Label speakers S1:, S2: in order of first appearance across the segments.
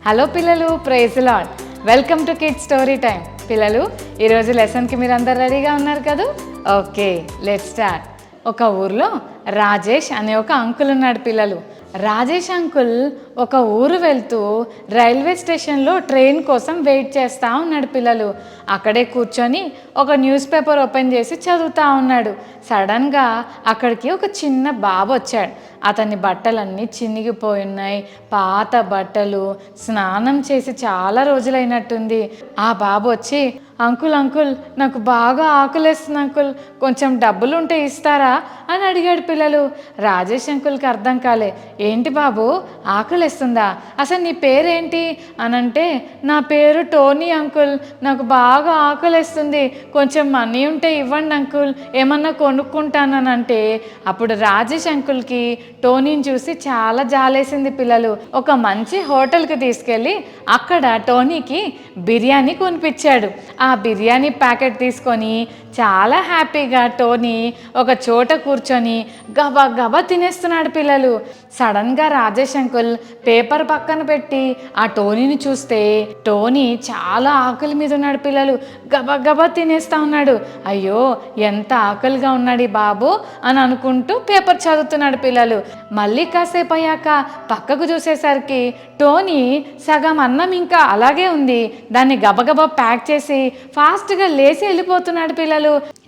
S1: Hello పిల్లలు, praise lord. Welcome to kids story time. పిల్లలు, ఈరోజు లెసన్కి మీరు అందరు రెడీగా ఉన్నారు కదా? Okay, let's start. ఒక ఊర్లో రాజేష్ అనే ఒక అంకుల్ ఉన్నాడు పిల్లలు. రాజేష్ అంకుల్ ఒక ఊరు వెళ్తూ రైల్వే స్టేషన్లో ట్రైన్ కోసం వెయిట్ చేస్తూ ఉన్నాడు పిల్లలు. అక్కడే కూర్చొని ఒక న్యూస్ పేపర్ ఓపెన్ చేసి చదువుతూ ఉన్నాడు. సడన్గా అక్కడికి ఒక చిన్న బాబు వచ్చాడు. అతని బట్టలన్నీ చినిగిపోయి ఉన్నాయి, పాత బట్టలు, స్నానం చేసి చాలా రోజులైనట్టుంది. ఆ బాబు వచ్చి, అంకుల్ అంకుల్ నాకు బాగా ఆకలేస్తుంది అంకుల్, కొంచెం డబ్బులు ఉంటే ఇస్తారా అని అడిగాడు పిల్లలు. రాజేష్ అంకుల్కి అర్థం కాలే. ఏంటి బాబు, ఆకలేస్తుందా? అసలు నీ పేరేంటి అని అంటే, నా పేరు టోనీ అంకుల్, నాకు బాగా ఆకలేస్తుంది, కొంచెం మనీ ఉంటే ఇవ్వండి అంకుల్, ఏమన్నా కొనుక్కుంటానని అంటే, అప్పుడు రాజేష్ అంకుల్కి టోనీని చూసి చాలా జాలేసింది పిల్లలు. ఒక మంచి హోటల్కి తీసుకెళ్ళి అక్కడ టోనీకి బిర్యానీ కొనిపించాడు. ఆ బిర్యానీ ప్యాకెట్ తీసుకొని చాలా హ్యాపీగా టోనీ ఒక చోట కూర్చొని గబా గబా తినేస్తున్నాడు పిల్లలు. సడన్గా రాజేష్ అంకుల్ పేపర్ పక్కన పెట్టి ఆ టోనీని చూస్తే టోనీ చాలా ఆకలి మీద ఉన్నాడు పిల్లలు. గబా గబా తినేస్తా ఉన్నాడు. అయ్యో, ఎంత ఆకలిగా ఉన్నాడు ఈ బాబు అని అనుకుంటూ పేపర్ చదువుతున్నాడు పిల్లలు. మళ్ళీ కాసేపు అయ్యాక పక్కకు చూసేసరికి టోనీ సగం అన్నం ఇంకా అలాగే ఉంది. దాన్ని గబగబా ప్యాక్ చేసి ఫాస్ట్గా లేచి వెళ్ళిపోతున్నాడు పిల్లలు.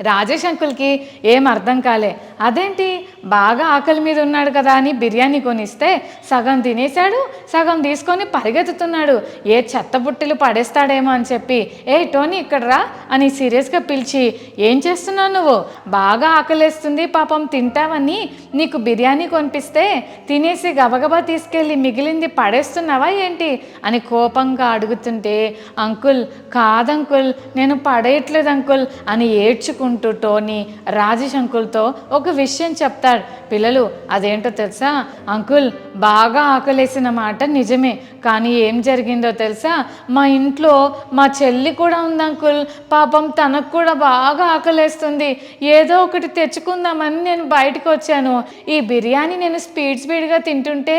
S1: రాజేష్ అంకుల్కి ఏం అర్థం కాలే. అదేంటి, బాగా ఆకలి మీద ఉన్నాడు కదా అని బిర్యానీ కొనిస్తే సగం తినేశాడు, సగం తీసుకొని పరిగెత్తుతున్నాడు. ఏ చెత్త బుట్టలు పడేస్తాడేమో అని చెప్పి, ఏ టోనీ ఇక్కడ రా అని సీరియస్గా పిలిచి, ఏం చేస్తున్నావు నువ్వు? బాగా ఆకలేస్తుంది పాపం, తింటావని నీకు బిర్యానీ కొనిపిస్తే తినేసి గబగబా తీసుకెళ్ళి మిగిలింది పడేస్తున్నావా ఏంటి అని కోపంగా అడుగుతుంటే, అంకుల్ కాదంకుల్, నేను పడేయట్లేదు అంకుల్ అని ఏడ్చుకుంటూ టోనీ రాజేష్ అంకుల్తో ఒక విషయం చెప్తాడు. పిల్లలు, అదేంటో తెలుసా? అంకుల్ బాగా ఆకలేసిన మాట నిజమే, కానీ ఏం జరిగిందో తెలుసా? మా ఇంట్లో మా చెల్లి కూడా ఉంది అంకుల్, పాపం తనకు కూడా బాగా ఆకలేస్తుంది. ఏదో ఒకటి తెచ్చుకుందామని నేను బయటకు వచ్చాను. ఈ బిర్యానీ నేను స్పీడ్గా తింటుంటే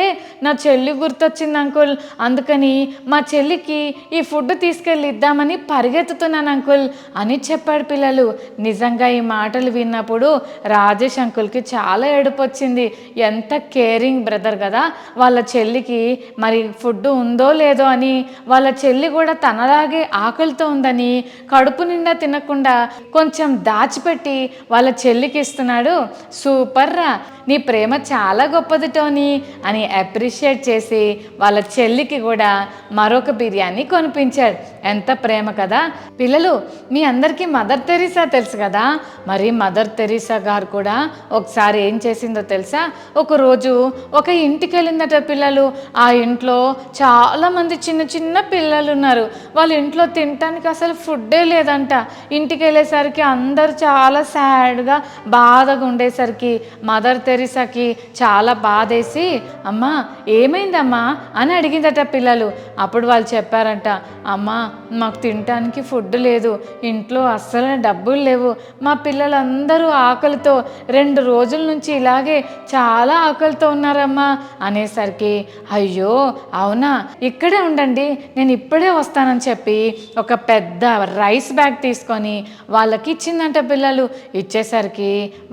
S1: నా చెల్లి గుర్తొచ్చింది అంకుల్, అందుకని మా చెల్లికి ఈ ఫుడ్ తీసుకెళ్ళి ఇద్దామని పరిగెత్తుతున్నాను అంకుల్ అని చెప్పాడు పిల్లలు. నిజంగా ఈ మాటలు విన్నప్పుడు రాజేష్ అంకుల్కి చాలా ఏడుపు వచ్చింది. ఎంత కేరింగ్ బ్రదర్ కదా, వాళ్ళ చెల్లికి మరి ఫుడ్ ఉందో లేదో అని, వాళ్ళ చెల్లి కూడా తనలాగే ఆకలితో ఉందని కడుపు నిండా తినకుండా కొంచెం దాచిపెట్టి వాళ్ళ చెల్లికి ఇస్తున్నాడు. సూపర్ రా, నీ ప్రేమ చాలా గొప్పది టోనీ అని అప్రిషియేట్ చేసి వాళ్ళ చెల్లికి కూడా మరొక బిర్యానీ కొనిపించాడు. ఎంత ప్రేమ కదా పిల్లలు. మీ అందరికీ మదర్ తెరీసా తెలుసు కదా, మరి మదర్ తెరీసా గారు కూడా ఒకసారి ఏం చేసిందో తెలుసా? ఒకరోజు ఒక ఇంటికి వెళ్ళిందట పిల్లలు. ఆ ఇంట్లో చాలామంది చిన్న చిన్న పిల్లలు ఉన్నారు. వాళ్ళ ఇంట్లో తినటానికి అసలు ఫుడ్డే లేదంట. ఇంటికి వెళ్ళేసరికి అందరూ చాలా సాడ్గా బాధగా ఉండేసరికి మదర్ తెరీసాకి చాలా బాధేసి, అమ్మా ఏమైందమ్మా అని అడిగిందట పిల్లలు. అప్పుడు వాళ్ళు చెప్పారంట, అమ్మా మాకు తినటానికి ఫుడ్ లేదు, ఇంట్లో అస్సలు డబ్బులు లేవు, మా పిల్లలందరూ ఆకలితో 2 రోజుల నుంచి ఇలాగే చాలా ఆకలితో ఉన్నారమ్మా అనేసరికి, అయ్యో అవునా, ఇక్కడే ఉండండి నేను ఇప్పుడే వస్తానని చెప్పి ఒక పెద్ద రైస్ బ్యాగ్ తీసుకొని వాళ్ళకి ఇచ్చిందంట పిల్లలు. ఇచ్చేసరికి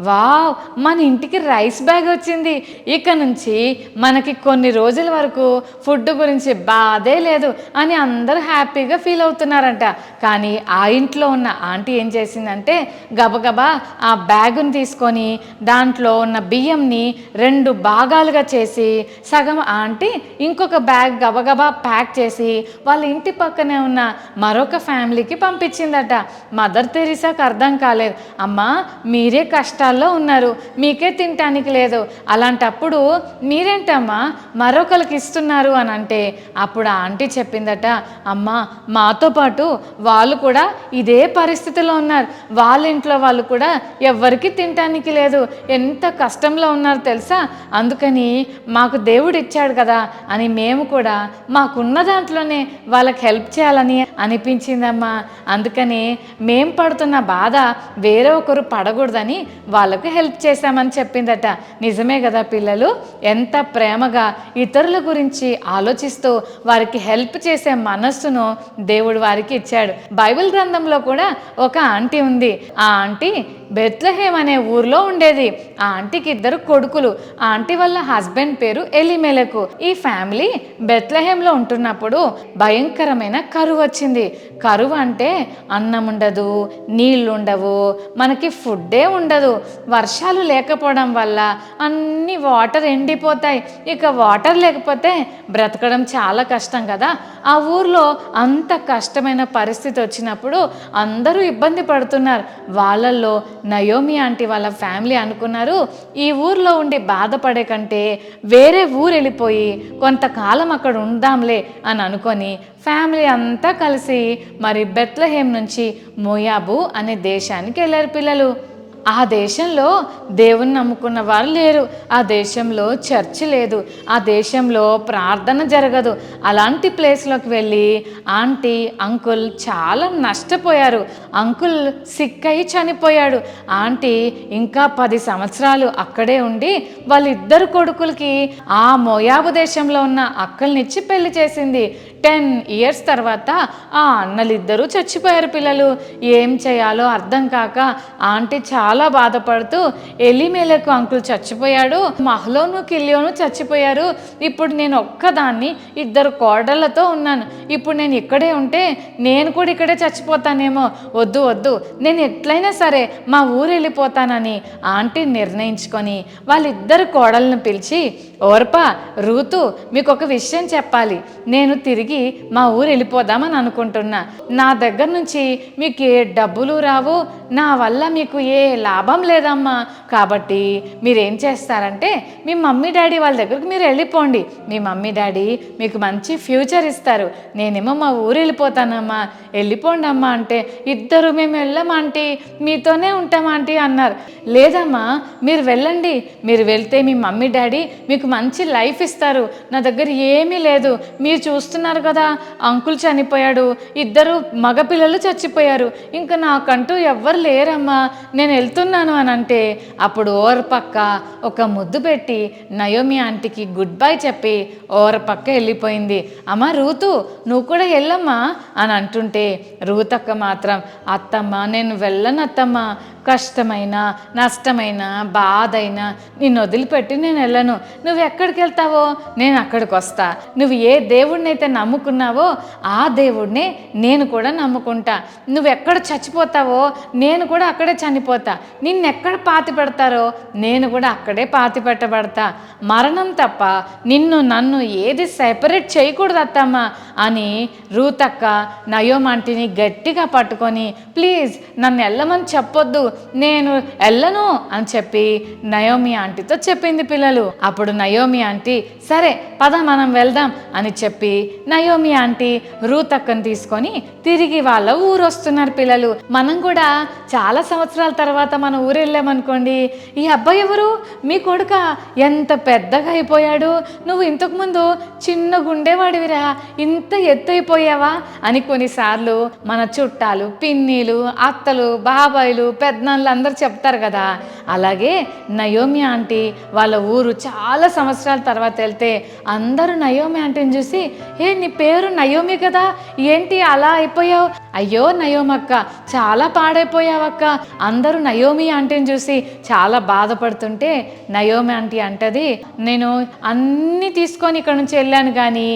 S1: వావ్, మన ఇంటికి రైస్ బ్యాగ్ వచ్చింది, ఇక నుంచి మనకి కొన్ని రోజుల వరకు ఫుడ్ గురించి బాధే లేదు అని అందరూ హ్యాపీగా ఫీల్ అవుతున్నారంట. కానీ ఆ ఇంట్లో ఉన్న ఆంటీ ఏం చేసిందంటే, గబగబా ఆ బ్యాగుని తీసుకొని దాంట్లో ఉన్న బియ్యంని 2 భాగాలుగా చేసి సగం ఆంటీ ఇంకొక బ్యాగ్ గబగబా ప్యాక్ చేసి వాళ్ళ ఇంటి పక్కనే ఉన్న మరొక ఫ్యామిలీకి పంపించిందట. మదర్ తెరీసాకు అర్థం కాలేదు. అమ్మా మీరే కష్టాల్లో ఉన్నారు, మీకే తినటానికి లేదు, అలాంటప్పుడు మీరేంటమ్మా మరొకరికి ఇస్తున్నారు అని అంటే, అప్పుడు ఆ ఆంటీ చెప్పిందట, అమ్మా మా మాతో పాటు వాళ్ళు కూడా ఇదే పరిస్థితిలో ఉన్నారు. వాళ్ళ ఇంట్లో వాళ్ళు కూడా ఎవ్వరికి తినటానికి లేదు, ఎంత కష్టంలో ఉన్నారు తెలుసా. అందుకని మాకు దేవుడు ఇచ్చాడు కదా అని మేము కూడా మాకున్న దాంట్లోనే వాళ్ళకి హెల్ప్ చేయాలని అనిపించిందమ్మా. అందుకని మేం పడుతున్న బాధ వేరే ఒకరు పడకూడదని వాళ్ళకు హెల్ప్ చేశామని చెప్పిందట. నిజమే కదా పిల్లలు, ఎంత ప్రేమగా ఇతరుల గురించి ఆలోచిస్తూ వారికి హెల్ప్ చేసే మనస్సును దేవుడు వారికి ఇచ్చాడు. బైబిల్ గ్రంథంలో కూడా ఒక ఆంటీ ఉంది. ఆ ఆంటీ బెత్లెహేమ్ అనే ఊర్లో ఉండేది. ఆ ఆంటీకి 2 కొడుకులు. ఆ ఆంటీ వాళ్ళ హస్బెండ్ పేరు ఎలిమెలకు. ఈ ఫ్యామిలీ బెత్లెహేమ్లో ఉంటున్నప్పుడు భయంకరమైన కరువు వచ్చింది. కరువు అంటే అన్నం ఉండదు, నీళ్లు ఉండవు, మనకి ఫుడ్డే ఉండదు. వర్షాలు లేకపోవడం వల్ల అన్ని వాటర్ ఎండిపోతాయి. ఇక వాటర్ లేకపోతే బ్రతకడం చాలా కష్టం కదా. ఆ ఊర్లో అంత కష్టమైన పరిస్థితి వచ్చినప్పుడు అందరూ ఇబ్బంది పడుతున్నారు. వాళ్ళల్లో నయోమి ఆంటీ వాళ్ళ ఫ్యామిలీ అనుకున్నారు, ఈ ఊర్లో ఉండి బాధపడే కంటే వేరే ఊరు వెళ్ళిపోయి కొంతకాలం అక్కడ ఉందాంలే అని అనుకొని ఫ్యామిలీ అంతా కలిసి మరి బెత్లెహేమ్ నుంచి మోయాబు అనే దేశానికి వెళ్ళారు పిల్లలు. ఆ దేశంలో దేవుని నమ్ముకున్న వారు లేరు. ఆ దేశంలో చర్చి లేదు. ఆ దేశంలో ప్రార్థన జరగదు. అలాంటి ప్లేస్లోకి వెళ్ళి ఆంటీ అంకుల్ చాలా నష్టపోయారు. అంకుల్ సిక్ అయి చనిపోయాడు. ఆంటీ ఇంకా 10 సంవత్సరాలు అక్కడే ఉండి వాళ్ళిద్దరు కొడుకులకి ఆ మోయాబు దేశంలో ఉన్న అక్కల్నిచ్చి పెళ్లి చేసింది. 10 ఇయర్స్ తర్వాత ఆ అన్నలిద్దరూ చచ్చిపోయారు పిల్లలు. ఏం చేయాలో అర్థం కాక ఆంటీ చాలా బాధపడుతూ ఎలిమెలకు అంకుల్ చచ్చిపోయాడు, మహలోను కిలియోను చచ్చిపోయారు, ఇప్పుడు నేను ఒక్కదాన్ని 2 కోడళ్లతో ఉన్నాను, ఇప్పుడు నేను ఇక్కడే ఉంటే నేను కూడా ఇక్కడే చచ్చిపోతానేమో, వద్దు వద్దు నేను ఎట్లయినా సరే మా ఊరు వెళ్ళిపోతానని ఆంటీ నిర్ణయించుకొని వాళ్ళిద్దరు కోడలను పిలిచి, ఓర్పా రూతు మీకు ఒక విషయం చెప్పాలి, నేను తిరిగి మా ఊరు వెళ్ళిపోదామని అనుకుంటున్నా. నా దగ్గర నుంచి మీకు ఏ డబ్బులు రావు, నా వల్ల మీకు ఏ లాభం లేదమ్మా. కాబట్టి మీరేం చేస్తారంటే మీ మమ్మీ డాడీ వాళ్ళ దగ్గరకు మీరు వెళ్ళిపోండి. మీ మమ్మీ డాడీ మీకు మంచి ఫ్యూచర్ ఇస్తారు. నేనేమో మా ఊరు వెళ్ళిపోతానమ్మా, వెళ్ళిపోండి అమ్మా అంటే, ఇద్దరు మేము వెళ్ళమాంటీ, మీతోనే ఉంటామాంటీ అన్నారు. లేదమ్మా మీరు వెళ్ళండి, మీరు వెళ్తే మీ మమ్మీ డాడీ మీకు మంచి లైఫ్ ఇస్తారు. నా దగ్గర ఏమీ లేదు, మీరు చూస్తున్నారు కదా అంకుల్ చనిపోయాడు, 2 మగపిల్లలు చచ్చిపోయారు, ఇంకా నాకంటూ ఎవ్వరు లేరమ్మా, నేను వెళ్తున్నాను అని అంటే, అప్పుడు ఓరపక్క ఒక ముద్దు పెట్టి నయోమి ఆంటీకి గుడ్ బై చెప్పి ఓరపక్క వెళ్ళిపోయింది. అమ్మ రూతు నువ్వు కూడా వెళ్ళమ్మా అని అంటుంటే రూతక్క మాత్రం, అత్తమ్మ నేను వెళ్ళను అత్తమ్మ, కష్టమైన నష్టమైన బాధైనా నిన్ను వదిలిపెట్టి నేను వెళ్ళను, నువ్వు ఎక్కడికి వెళ్తావో నేను అక్కడికి వస్తా, నువ్వు ఏ దేవుడినైతే నమ్ముకున్నావో ఆ దేవుడినే నేను కూడా నమ్ముకుంటా, నువ్వు ఎక్కడ చచ్చిపోతావో నేను కూడా అక్కడే చనిపోతా, నిన్నెక్కడ పాతి పెడతారో నేను కూడా అక్కడే పాతి పెట్టబడతా, మరణం తప్ప నిన్ను నన్ను ఏది సెపరేట్ చేయకూడదు అత్తమ్మ అని రూతక్క నయోమాంటిని గట్టిగా పట్టుకొని, ప్లీజ్ నన్ను వెళ్ళమని చెప్పొద్దు, నేను వెళ్ళను అని చెప్పి నయోమి ఆంటీతో చెప్పింది పిల్లలు. అప్పుడు నయోమి ఆంటీ సరే పద మనం వెళ్దాం అని చెప్పి నయోమి ఆంటీ రూతక్కని తీసుకొని తిరిగి వాళ్ళ ఊరు వస్తున్నారు పిల్లలు. మనం కూడా చాలా సంవత్సరాల తర్వాత మన ఊరు వెళ్ళామనుకోండి, ఈ అబ్బాయి ఎవరు, మీ కొడుక ఎంత పెద్దగా అయిపోయాడు, నువ్వు ఇంతకుముందు చిన్న గుండెవాడివిరా, ఇంత ఎత్తైపోయావా అని కొన్నిసార్లు మన చుట్టాలు పిన్నిలు అత్తలు బాబాయిలు పెద్దనాళ్ళు అందరూ చెప్తారు కదా. అలాగే నయోమి ఆంటీ వాళ్ళ ఊరు చాలా సంవత్సరాల తర్వాత వెళ్తే అందరూ నయోమి ఆంటీని చూసి, ఏ నీ పేరు నయోమి కదా, ఏంటి అలా అయిపోయావు, అయ్యో నయోమక్క చాలా పాడైపోయావక్క, అందరూ నయోమి ఆంటీని చూసి చాలా బాధపడుతుంటే నయోమి ఆంటీ అంటది, నేను అన్నీ తీసుకొని ఇక్కడ నుంచి వెళ్ళాను కానీ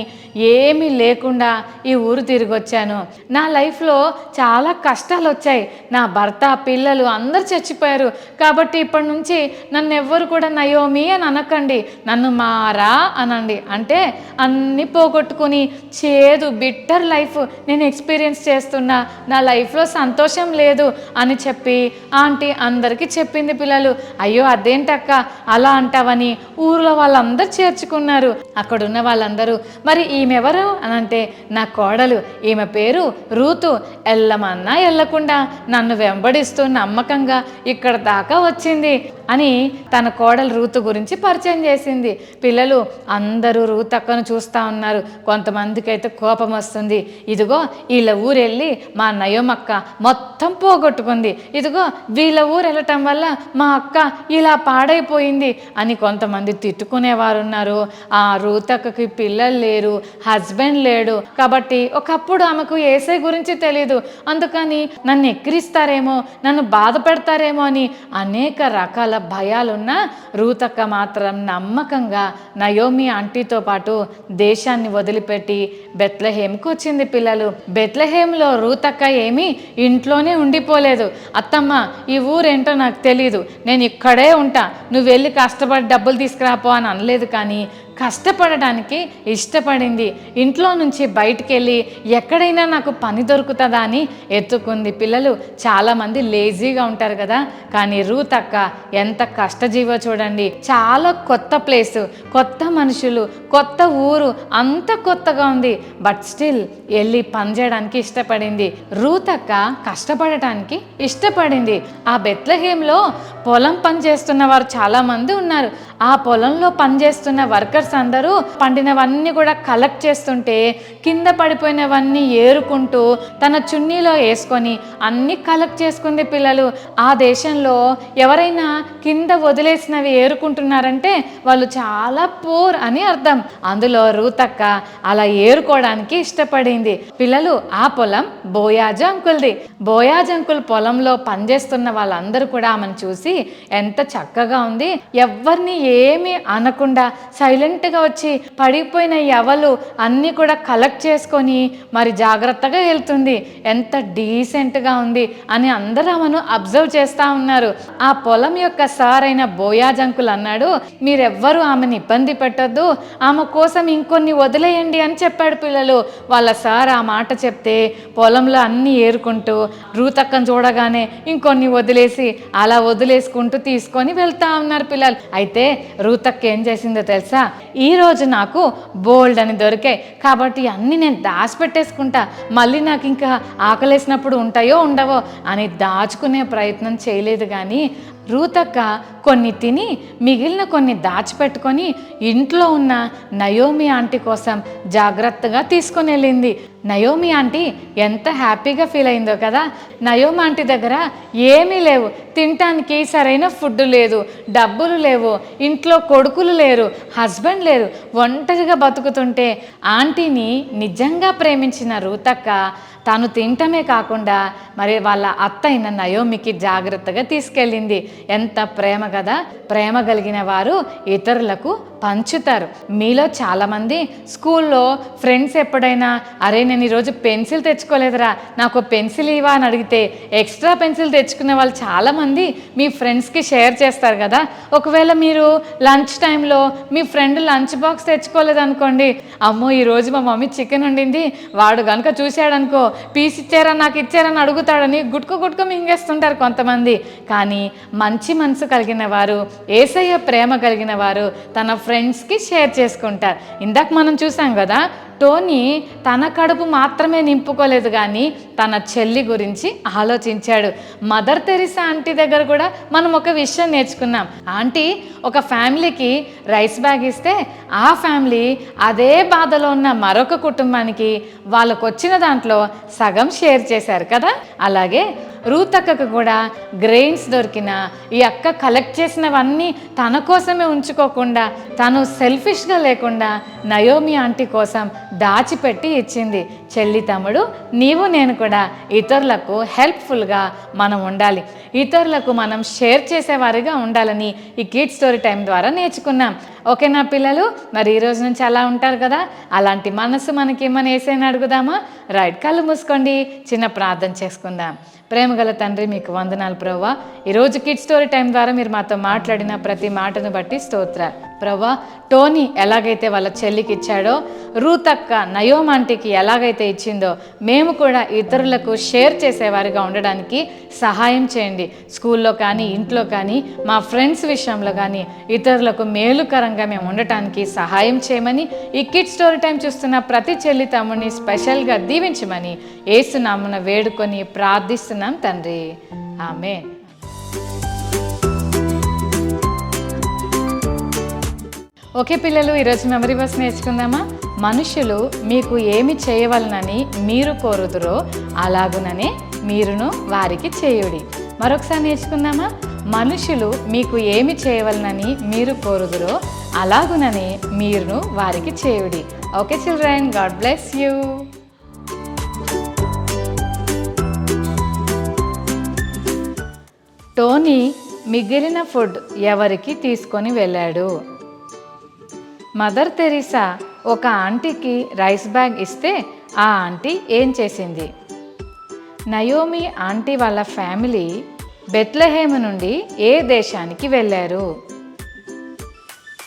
S1: ఏమీ లేకుండా ఈ ఊరు తిరిగి వచ్చాను, నా లైఫ్లో చాలా కష్టాలు వచ్చాయి, నా భర్త పిల్లలు అందరు చచ్చిపోయారు, కాబట్టి ఇప్పటి నుంచి నన్ను ఎవ్వరు కూడా నయోమి అని అనకండి, నన్ను మారా అనండి. అంటే అన్నీ పోగొట్టుకుని చేదు బిట్టర్ లైఫ్ నేను ఎక్స్పీరియన్స్ చేస్తున్నా, నా లైఫ్లో సంతోషం లేదు అని చెప్పి ఆంటీ అందరికీ చెప్పింది పిల్లలు. అయ్యో అదేంటక్క అలా అంటావని ఊర్లో వాళ్ళందరూ చేర్చుకున్నారు. అక్కడున్న వాళ్ళందరూ మరి ఈ ఈమెవరు అని అంటే నా కోడలు, ఈమె పేరు రూతు, ఎల్లమన్నా ఎల్లకుండా నన్ను వెంబడిస్తూ నమ్మకంగా ఇక్కడ దాకా వచ్చింది అని తన కోడలు రూతు గురించి పరిచయం చేసింది. పిల్లలు అందరూ రూతక్కను చూస్తూ ఉన్నారు. కొంతమందికి అయితే కోపం వస్తుంది. ఇదిగో వీళ్ళ ఊరు వెళ్ళి మా నయోమక్క మొత్తం పోగొట్టుకుంది, ఇదిగో వీళ్ళ ఊరు వెళ్ళటం వల్ల మా అక్క ఇలా పాడైపోయింది అని కొంతమంది తిట్టుకునేవారు ఉన్నారు. ఆ రూతక్కకి పిల్లలు లేరు, హస్బెండ్ లేడు కాబట్టి ఒకప్పుడు ఆమెకు యేసయ్య గురించి తెలీదు. అందుకని నన్ను ఎక్కిరిస్తారేమో, నన్ను బాధ పెడతారేమో అని అనేక రకాల భయాలున్నా రూతక్క మాత్రం నమ్మకంగా నయోమి ఆంటీతో పాటు దేశాన్ని వదిలిపెట్టి బెత్లెహేమ్కి వచ్చింది. పిల్లలు బెత్లెహేమ్లో రూతక్క ఏమీ ఇంట్లోనే ఉండిపోలేదు. అత్తమ్మ ఈ ఊరేంటో నాకు తెలీదు, నేను ఇక్కడే ఉంటా, నువ్వు వెళ్ళి కష్టపడి డబ్బులు తీసుకురాపో అని అనలేదు. కానీ కష్టపడడానికి ఇష్టపడింది. ఇంట్లో నుంచి బయటికి వెళ్ళి ఎక్కడైనా నాకు పని దొరుకుతుందా అని ఎత్తుకుంది. పిల్లలు చాలామంది లేజీగా ఉంటారు కదా, కానీ రూత్ అక్క ఎంత కష్టజీవో చూడండి. చాలా కొత్త ప్లేసు, కొత్త మనుషులు, కొత్త ఊరు, అంత కొత్తగా ఉంది. బట్ స్టిల్ వెళ్ళి పని చేయడానికి ఇష్టపడింది. రూత్ అక్క కష్టపడటానికి ఇష్టపడింది. ఆ బెత్లెహేమ్లో పొలం పని చేస్తున్న వారు చాలామంది ఉన్నారు. ఆ పొలంలో పనిచేస్తున్న వర్కర్స్ అందరూ పండినవన్నీ కూడా కలెక్ట్ చేస్తుంటే కింద పడిపోయినవన్నీ ఏరుకుంటూ తన చున్నీలో వేసుకొని అన్నీ కలెక్ట్ చేసుకుంది. పిల్లలు ఆ దేశంలో ఎవరైనా కింద వదిలేసినవి ఏరుకుంటున్నారంటే వాళ్ళు చాలా పూర్ అని అర్థం. అందులో రూతక్క అలా ఏరుకోవడానికి ఇష్టపడింది. పిల్లలు ఆ పొలం బోయాజు అంకుల్ది. బోయాజు అంకుల్ పొలంలో పనిచేస్తున్న వాళ్ళందరూ కూడా ఆమెను చూసి ఎంత చక్కగా ఉంది, ఎవరిని ఏమీ అనకుండా సైలెంట్గా వచ్చి పడిపోయిన ఎవలు అన్నీ కూడా కలెక్ట్ చేసుకొని మరి జాగ్రత్తగా వెళ్తుంది, ఎంత డీసెంట్గా ఉంది అని అందరూ ఆమెను అబ్జర్వ్ చేస్తూ ఉన్నారు. ఆ పొలం యొక్క సార్ అయిన బోయాజ్ అంకుల్ అన్నాడు, మీరెవ్వరూ ఆమెను ఇబ్బంది పెట్టద్దు, ఆమె కోసం ఇంకొన్ని వదిలేయండి అని చెప్పాడు. పిల్లలు వాళ్ళ సార్ ఆ మాట చెప్తే పొలంలో అన్నీ ఏరుకుంటూ రూతక్కను చూడగానే ఇంకొన్ని వదిలేసి అలా వదిలేసుకుంటూ తీసుకొని వెళ్తా ఉన్నారు. పిల్లలు అయితే రూతక్క ఏం చేసిందో తెలుసా, ఈరోజు నాకు బోల్డ్ అని దొరికాయి కాబట్టి అన్నీ నేను దాచిపెట్టేసుకుంటా, మళ్ళీ నాకు ఇంకా ఆకలేసినప్పుడు ఉంటాయో ఉండవో అని దాచుకునే ప్రయత్నం చేయలేదు. కానీ రూతక్క కొన్ని తిని మిగిలిన కొన్ని దాచిపెట్టుకొని ఇంట్లో ఉన్న నయోమి ఆంటీ కోసం జాగ్రత్తగా తీసుకొని వెళ్ళింది. నయోమి ఆంటీ ఎంత హ్యాపీగా ఫీల్ అయిందో కదా. నయోమి ఆంటీ దగ్గర ఏమీ లేవు, తినటానికి సరైన ఫుడ్ లేదు, డబ్బులు లేవు, ఇంట్లో కొడుకులు లేరు, హస్బెండ్ లేరు, ఒంటరిగా బతుకుతుంటే ఆంటీని నిజంగా ప్రేమించిన రూతక్క తాను తినటమే కాకుండా మరి వాళ్ళ అత్త అయిన నయోమికి జాగ్రత్తగా తీసుకెళ్ళింది. ఎంత ప్రేమ కదా. ప్రేమ కలిగిన వారు ఇతరులకు పంచుతారు. మీలో చాలామంది స్కూల్లో ఫ్రెండ్స్ ఎప్పుడైనా అరే నేను ఈరోజు పెన్సిల్ తెచ్చుకోలేదురా, నాకు పెన్సిల్ ఇవ్వా అని అడిగితే ఎక్స్ట్రా పెన్సిల్ తెచ్చుకునే వాళ్ళు చాలామంది మీ ఫ్రెండ్స్కి షేర్ చేస్తారు కదా. ఒకవేళ మీరు లంచ్ టైంలో మీ ఫ్రెండ్ లంచ్ బాక్స్ తెచ్చుకోలేదనుకోండి, అమ్మో ఈరోజు మా మమ్మీ చికెన్ వండింది, వాడు కనుక చూశాడనుకో పీస్ ఇచ్చారా నాకు ఇచ్చారని అడుగుతాడని గుట్కు మింగేస్తుంటారు కొంతమంది. కానీ మంచి మనసు కలిగిన వారు, యేసయ్య ప్రేమ కలిగిన వారు తన ఫ్రెండ్స్కి షేర్ చేసుకుంటారు. ఇందాక మనం చూసాం కదా, టోనీ తన కడుపు మాత్రమే నింపుకోలేదు కానీ తన చెల్లి గురించి ఆలోచించాడు. మదర్ తెరిసా ఆంటీ దగ్గర కూడా మనం ఒక విషయం నేర్చుకున్నాం. ఆంటీ ఒక ఫ్యామిలీకి రైస్ బ్యాగ్ ఇస్తే ఆ ఫ్యామిలీ అదే బాధలో ఉన్న మరొక కుటుంబానికి వాళ్ళకు వచ్చిన దాంట్లో సగం షేర్ చేశారు కదా. అలాగే రూత్ అక్కకు కూడా గ్రెయిన్స్ దొరికిన ఈ అక్క కలెక్ట్ చేసినవన్నీ తన కోసమే ఉంచుకోకుండా తను సెల్ఫిష్గా లేకుండా నయోమి ఆంటీ కోసం దాచిపెట్టి ఇచ్చింది. చెల్లి తమ్ముడు నీవు నేను కూడా ఇతరులకు హెల్ప్ఫుల్గా మనం ఉండాలి, ఇతరులకు మనం షేర్ చేసేవారిగా ఉండాలని ఈ కిడ్ స్టోరీ టైం ద్వారా నేర్చుకున్నాం. ఓకేనా పిల్లలు, మరి ఈరోజు నుంచి అలా ఉంటారు కదా. అలాంటి మనసు మనకి ఏమని యేసయ్యని అడుగుదామా? రైట్, కళ్ళు మూసుకోండి, చిన్న ప్రార్థన చేసుకుందాం. ప్రేమగల తండ్రి మీకు వందనాలు ప్రభువా. ఈరోజు కిడ్ స్టోరీ టైం ద్వారా మీరు మాతో మాట్లాడిన ప్రతి మాటను బట్టి స్తోత్రాలు ప్రభువా. టోనీ ఎలాగైతే వాళ్ళ చెల్లికి ఇచ్చాడో, రూత్ అక్క నయోమి ఆంటీకి ఎలాగైతే ఎలాగైతే ఇచ్చిందో మేము కూడా ఇతరులకు షేర్ చేసేవారిగా ఉండడానికి సహాయం చేయండి. స్కూల్లో కానీ, ఇంట్లో కానీ, మా ఫ్రెండ్స్ విషయంలో కానీ ఇతరులకు మేలుకరంగా మేము ఉండటానికి సహాయం చేయమని, ఈ కిడ్స్ స్టోరీ టైం చూస్తున్న ప్రతి చెల్లి తమ్ముడిని స్పెషల్గా దీవించమని యేసు నామమున వేడుకొని ప్రార్థిస్తున్నాం తండ్రి. ఆమేన్. ఓకే పిల్లలు, ఈరోజు మెమరీ బస్ నేర్చుకుందామా? మనుషులు మీకు ఏమి చేయవలనని మీరు కోరుదురో అలాగుననే మీరును వారికి చేయుడి. మరొకసారి నేర్చుకుందామా? మనుషులు మీకు ఏమి చేయవలనని మీరు కోరుదురో అలాగుననే మీరును వారికి చేయుడి. Okay children, God bless you. Tony మిగిలిన ఫుడ్ ఎవరికి తీసుకొని వెళ్ళాడు? మదర్ తెరీసా ఒక ఆంటీకి రైస్ బ్యాగ్ ఇస్తే ఆ ఆంటీ ఏం చేసింది? నయోమి ఆంటీ వాళ్ళ ఫ్యామిలీ బెత్లెహేము నుండి ఏ దేశానికి వెళ్ళారు?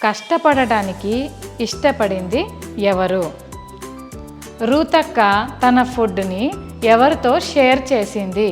S1: కష్టపడటానికి ఇష్టపడింది ఎవరు? రూతక్క తన ఫుడ్ని ఎవరితో షేర్ చేసింది?